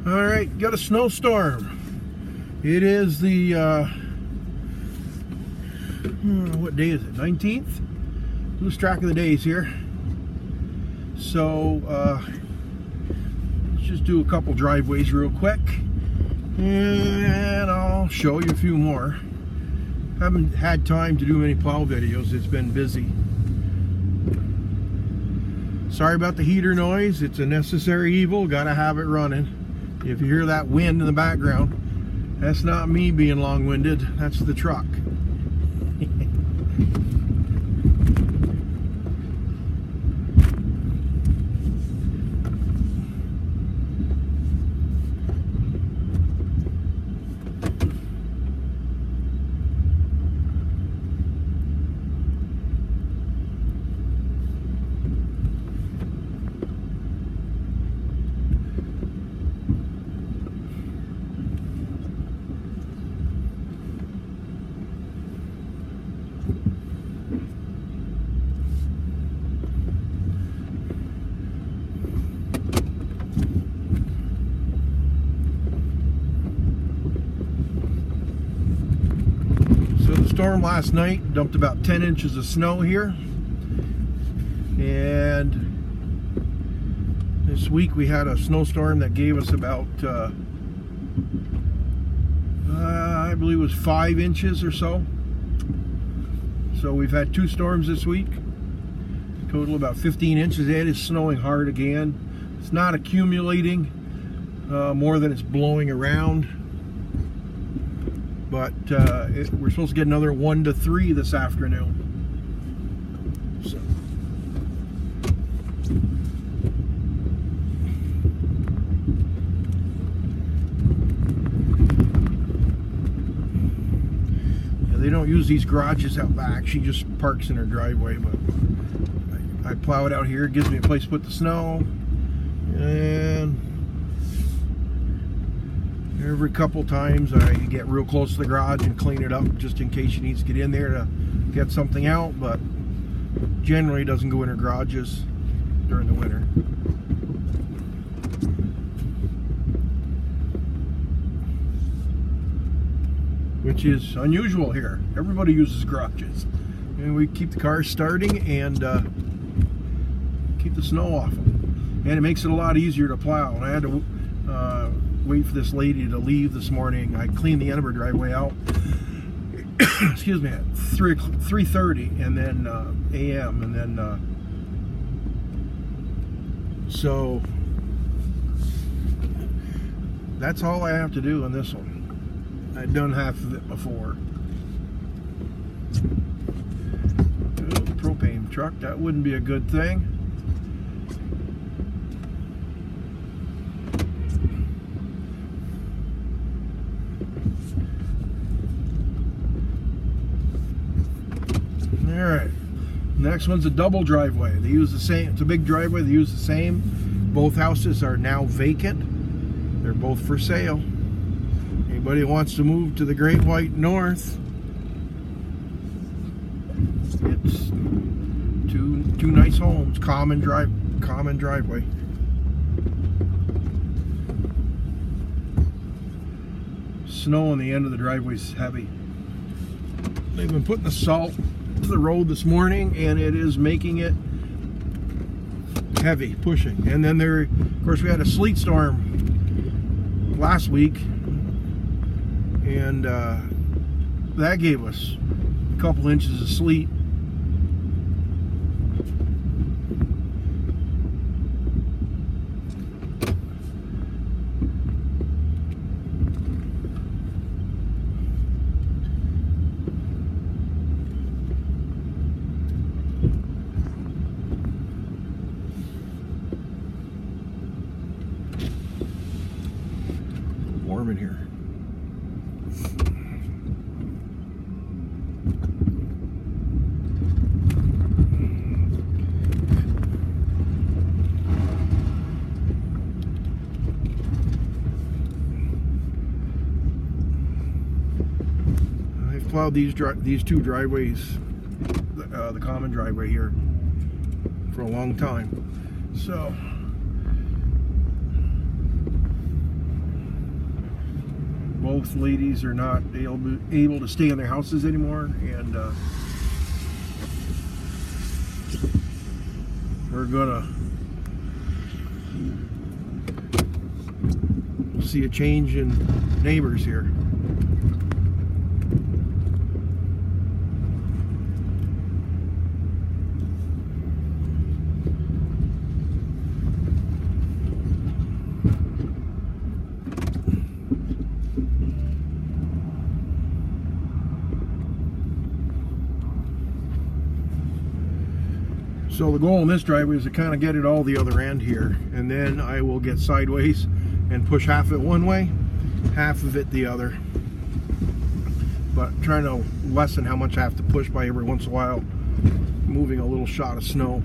All right, got a snowstorm. It is the what day is it? 19th? Lose track of the days here. So let's just do a couple driveways real quick, and I'll show you a few more. Haven't had time to do many plow videos. It's been busy. Sorry about the heater noise. It's a necessary evil. Gotta have it running. If you hear that wind in the background, that's not me being long-winded. That's the truck. Storm last night dumped about 10 inches of snow here, and this week we had a snowstorm that gave us about I believe it was 5 inches or so. So we've had 2 storms this week, total about 15 inches. It is snowing hard again. It's not accumulating more than it's blowing around. But we're supposed to get another 1 to 3 this afternoon. So. Yeah, they don't use these garages out back. She just parks in her driveway. But I plow it out here. It gives me a place to put the snow. And every couple times I get real close to the garage and clean it up just in case she needs to get in there to get something out, but generally doesn't go in her garages during the winter. Which is unusual here. Everybody uses garages. And we keep the cars starting and keep the snow off them. And it makes it a lot easier to plow. And I had to wait for this lady to leave this morning. I cleaned the end of her driveway out excuse me, at 3:30 and then a.m. and then so that's all I have to do on this one. I've done half of it before. Propane truck, that wouldn't be a good thing. Alright, next one's a double driveway. They use the same, it's a big driveway, they use the same. Both houses are now vacant. They're both for sale. Anybody who wants to move to the Great White North, it's two nice homes, common driveway. Snow on the end of the driveway is heavy. They've been putting the salt to the road this morning, and it is making it heavy, pushing. And then there, of course, we had a sleet storm last week, and that gave us a couple inches of sleet. Warm in here. I've plowed these two driveways, the common driveway here, for a long time. So both ladies are not able to stay in their houses anymore, and we're gonna see a change in neighbors here. So the goal in this driveway is to kind of get it all the other end here, and then I will get sideways and push half of it one way, half of it the other. But I'm trying to lessen how much I have to push by every once in a while, moving a little shot of snow.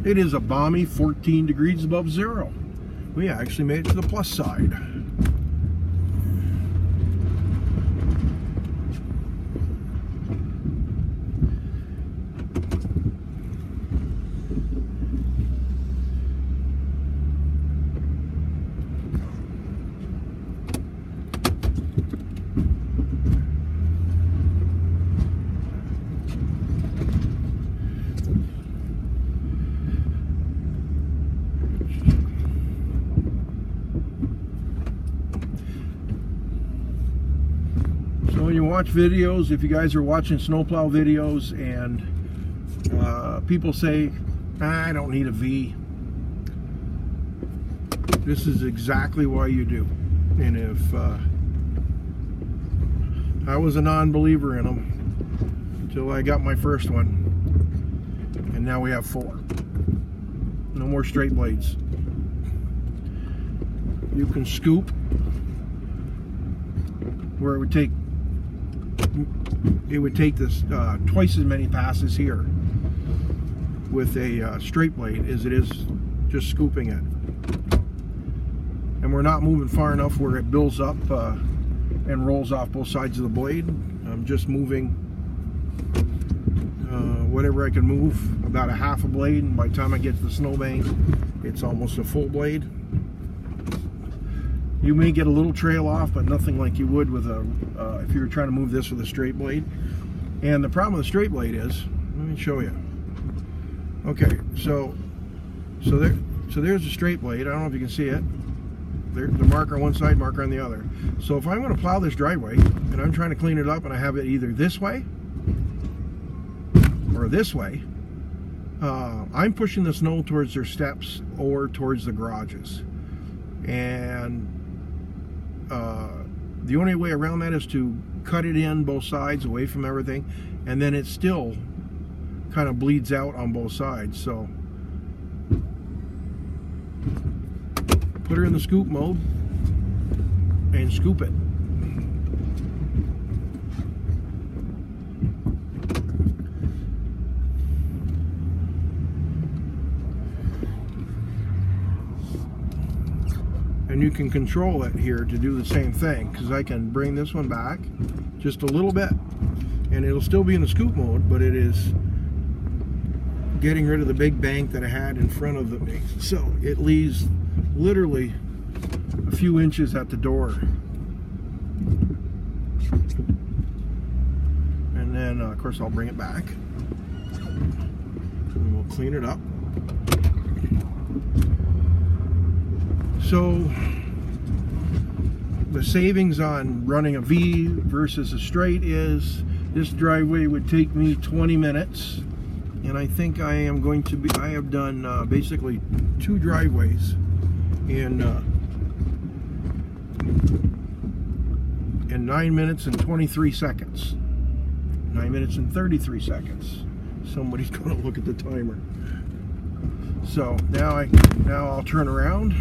It is a balmy 14 degrees above zero. We actually made it to the plus side. When you watch videos, if you guys are watching snowplow videos and people say, I don't need a V, this is exactly why you do. And if I was a non-believer in them until I got my first one, and now we have 4. No more straight blades. You can scoop where it would take this twice as many passes here with a straight blade as it is just scooping it. And we're not moving far enough where it builds up and rolls off both sides of the blade. I'm just moving whatever I can move, about a half a blade, and by the time I get to the snowbank, it's almost a full blade. You may get a little trail off, but nothing like you would with a if you were trying to move this with a straight blade. And the problem with a straight blade is, let me show you. Okay, so there's a straight blade. I don't know if you can see it. There's the marker on one side, marker on the other. So if I'm going to plow this driveway and I'm trying to clean it up, and I have it either this way or this way, I'm pushing the snow towards their steps or towards the garages. And the only way around that is to cut it in both sides away from everything, and then it still kind of bleeds out on both sides. So put her in the scoop mode and scoop it. And you can control it here to do the same thing, because I can bring this one back just a little bit and it'll still be in the scoop mode, but it is getting rid of the big bank that I had in front of me. So it leaves literally a few inches at the door. And then of course I'll bring it back and we'll clean it up. So the savings on running a V versus a straight is this driveway would take me 20 minutes, and I think I am going to be, I have done basically 2 driveways in 9 minutes and 23 seconds. 9 minutes and 33 seconds. Somebody's going to look at the timer. So now I'll turn around.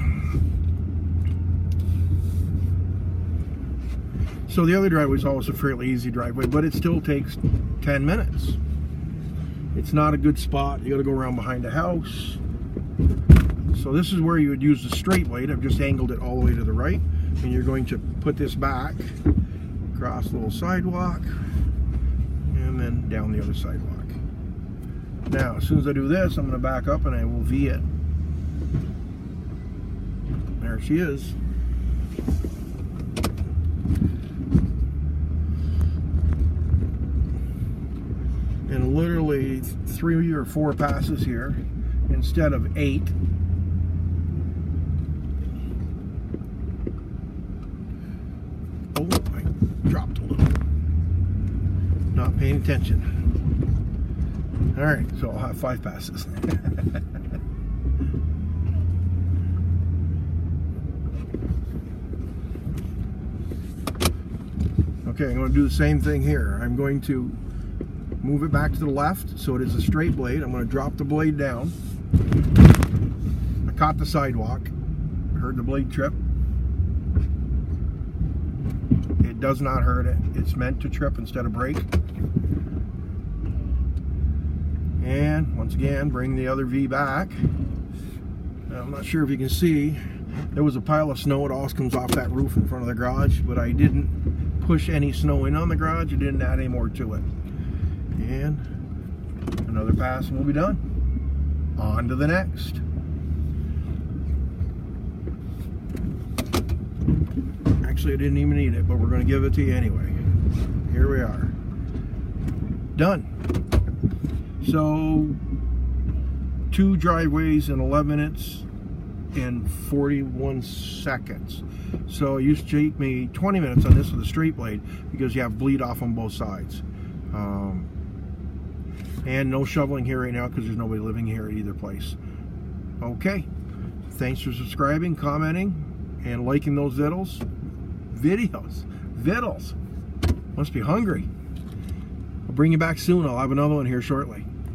So the other driveway is always a fairly easy driveway, but it still takes 10 minutes. It's not a good spot. You got to go around behind the house. So this is where you would use the straight blade. I've just angled it all the way to the right, and you're going to put this back across the little sidewalk. and then down the other sidewalk. Now, as soon as I do this, I'm going to back up and I will V it. There she is. And literally 3 or 4 passes here instead of 8. Oh, I dropped a little. Not paying attention. All right, so I'll have 5 passes. Okay, I'm going to do the same thing here. I'm going to move it back to the left so it is a straight blade. I'm going to drop the blade down. I caught the sidewalk. Heard the blade trip. It does not hurt it. It's meant to trip instead of break. And once again, bring the other V back. Now, I'm not sure if you can see, there was a pile of snow. It all comes off that roof in front of the garage, but I didn't push any snow in on the garage. I didn't add any more to it. And another pass and we'll be done. On to the next. Actually, I didn't even need it, but we're going to give it to you anyway. Here we are. Done. So 2 driveways in 11 minutes and 41 seconds. So it used to take me 20 minutes on this with a straight blade because you have bleed off on both sides. And no shoveling here right now because there's nobody living here at either place. Okay, thanks for subscribing, commenting, and liking those videos. Must be hungry. I'll bring you back soon. I'll have another one here shortly.